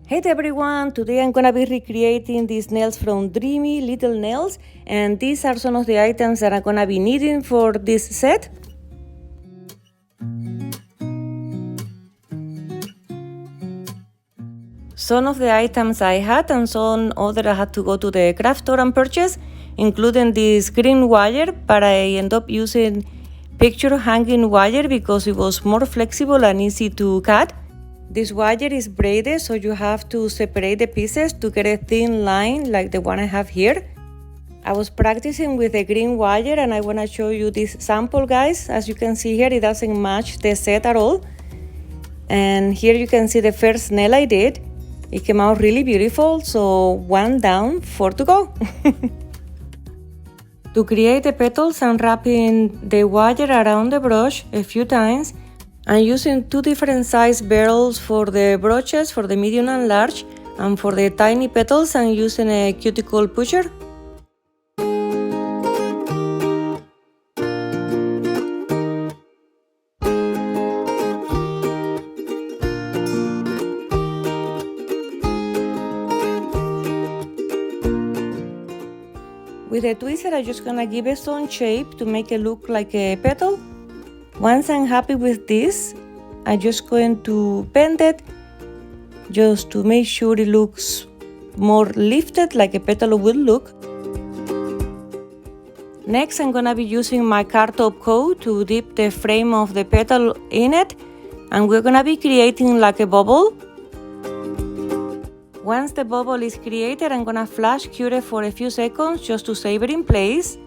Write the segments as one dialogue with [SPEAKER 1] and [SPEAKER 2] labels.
[SPEAKER 1] Hey everyone, today I'm gonna be recreating these nails from Dreamy Little Nails, and these are some of the items that I'm gonna be needing for this set. Some of the items I had and some other I had to go to the craft store and purchase, including this green wire, but I ended up using picture hanging wire because it was more flexible and easy to cut. This wire is braided, so you have to separate the pieces to get a thin line like the one I have here. I was practicing with the green wire and I want to show you this sample, guys. As you can see here, it doesn't match the set at all. And here you can see the first nail I did. It came out really beautiful, so 1 down, 4 to go. To create the petals, I'm wrapping the wire around the brush a few times. I'm using 2 different size barrels for the brooches, for the medium and large, and for the tiny petals I'm using a cuticle pusher. With the tweezer, I'm just gonna give it some shape to make it look like a petal. Once I'm happy with this, I'm just going to bend it just to make sure it looks more lifted like a petal will look. Next, I'm gonna be using Makartt Top Coat to dip the frame of the petal in it, and we're gonna be creating like a bubble. Once the bubble is created, I'm gonna flash cure it for a few seconds just to save it in place.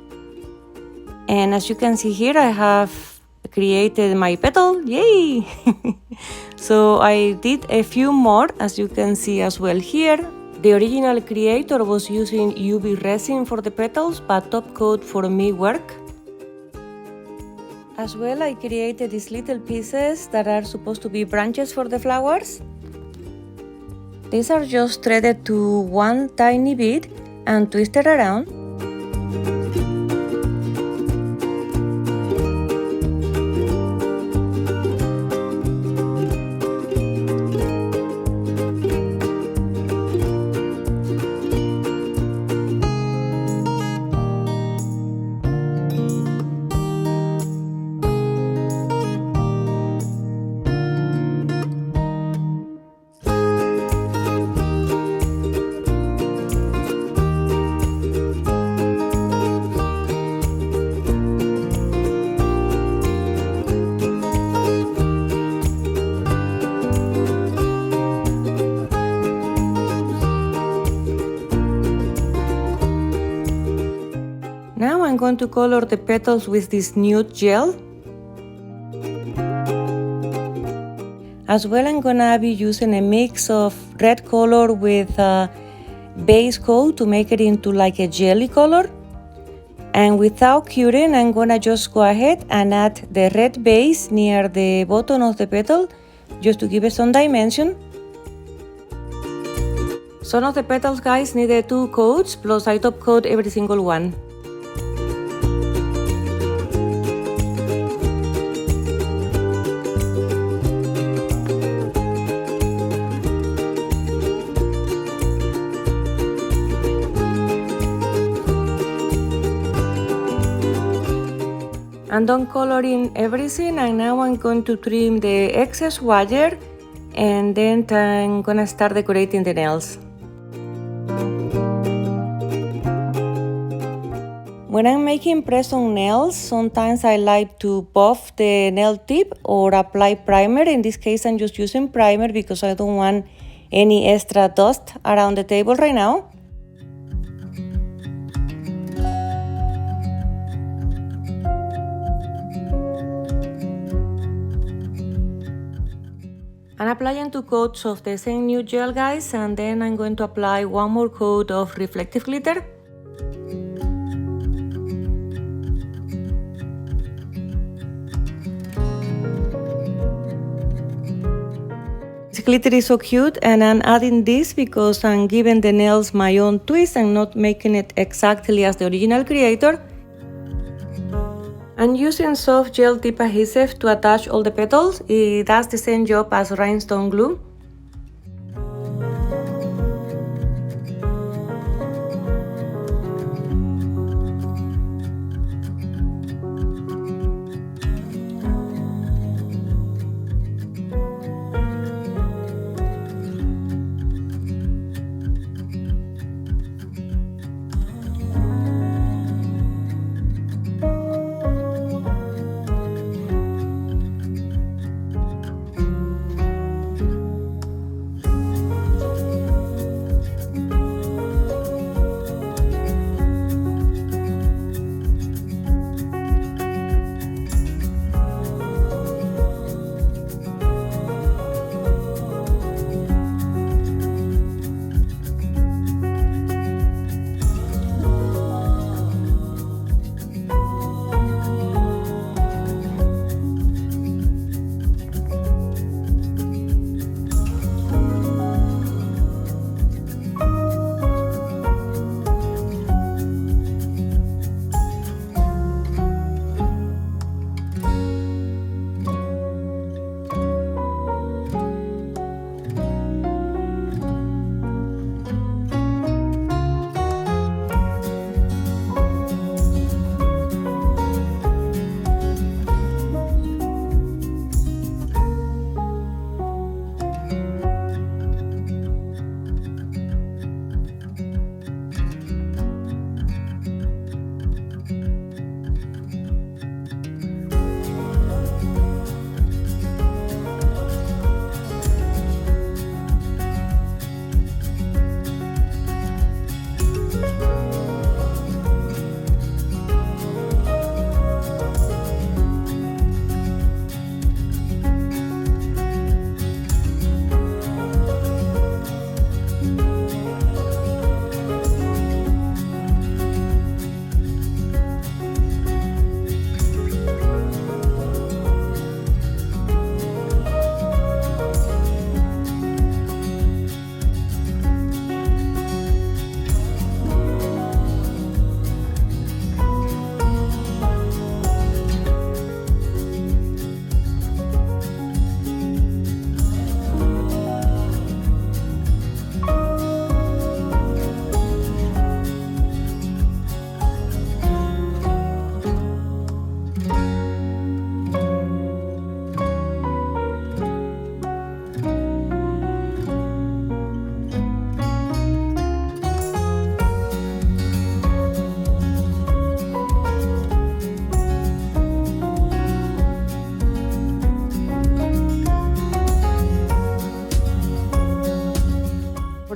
[SPEAKER 1] And as you can see here, I have created my petal, yay! So I did a few more, as you can see as well here. The original creator was using UV resin for the petals, but Top Coat for me work. As well, I created these little pieces that are supposed to be branches for the flowers. These are just threaded to one tiny bead and twisted around. Now I'm going to color the petals with this nude gel. As well, I'm gonna be using a mix of red color with base coat to make it into like a jelly color. And without curing, I'm gonna just go ahead and add the red base near the bottom of the petal just to give it some dimension. Some of the petals, guys, needed 2 coats, plus I top coat every single one. I'm done coloring everything, and now I'm going to trim the excess wire, and then I'm gonna start decorating the nails. When I'm making press-on nails, sometimes I like to buff the nail tip or apply primer. In this case, I'm just using primer because I don't want any extra dust around the table right now. I'm applying 2 coats of the same nude gel, guys, and then I'm going to apply 1 more coat of reflective glitter. This glitter is so cute, and I'm adding this because I'm giving the nails my own twist and not making it exactly as the original creator. I'm using soft gel tip adhesive to attach all the petals. It does the same job as rhinestone glue.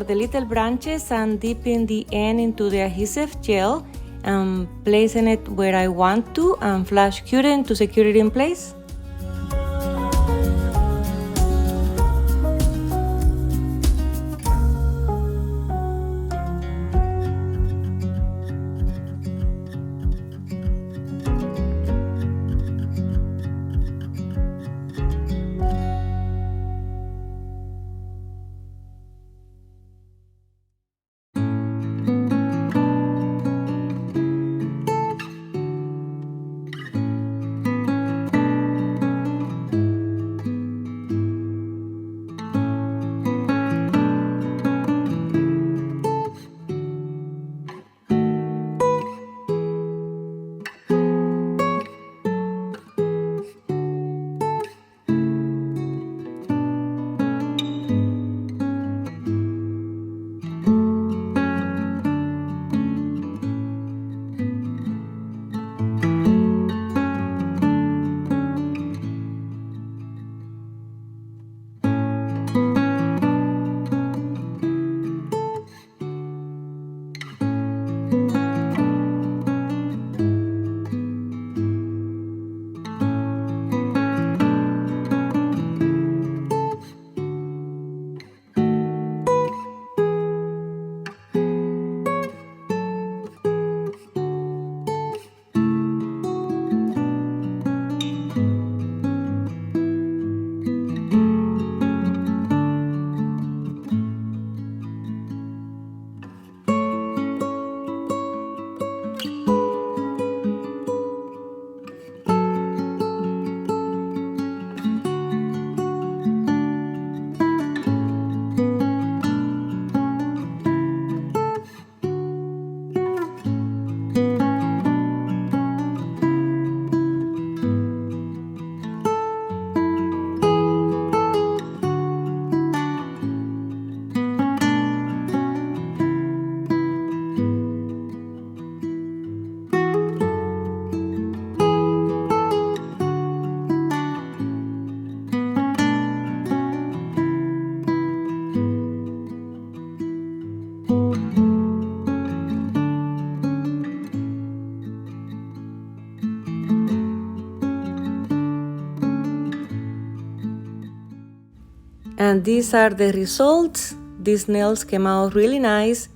[SPEAKER 1] for the little branches, I'm dipping the end into the adhesive gel and placing it where I want to and flash curing to secure it in place. And these are the results. These nails came out really nice.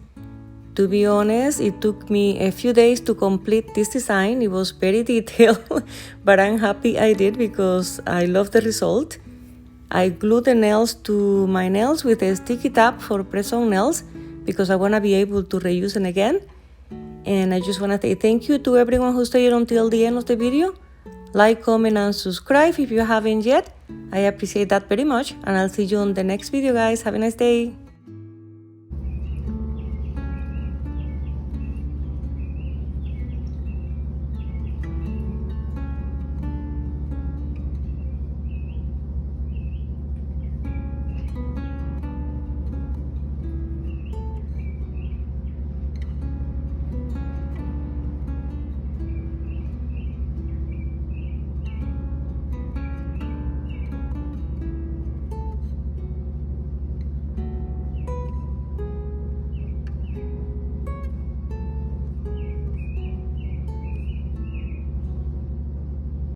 [SPEAKER 1] To be honest, it took me a few days to complete this design. It was very detailed, but I'm happy I did because I love the result. I glued the nails to my nails with a sticky tab for press-on nails because I want to be able to reuse them again. And I just want to say thank you to everyone who stayed until the end of the video. Like, comment, and subscribe if you haven't yet. I appreciate that very much, and I'll see you on the next video, guys. Have a nice day.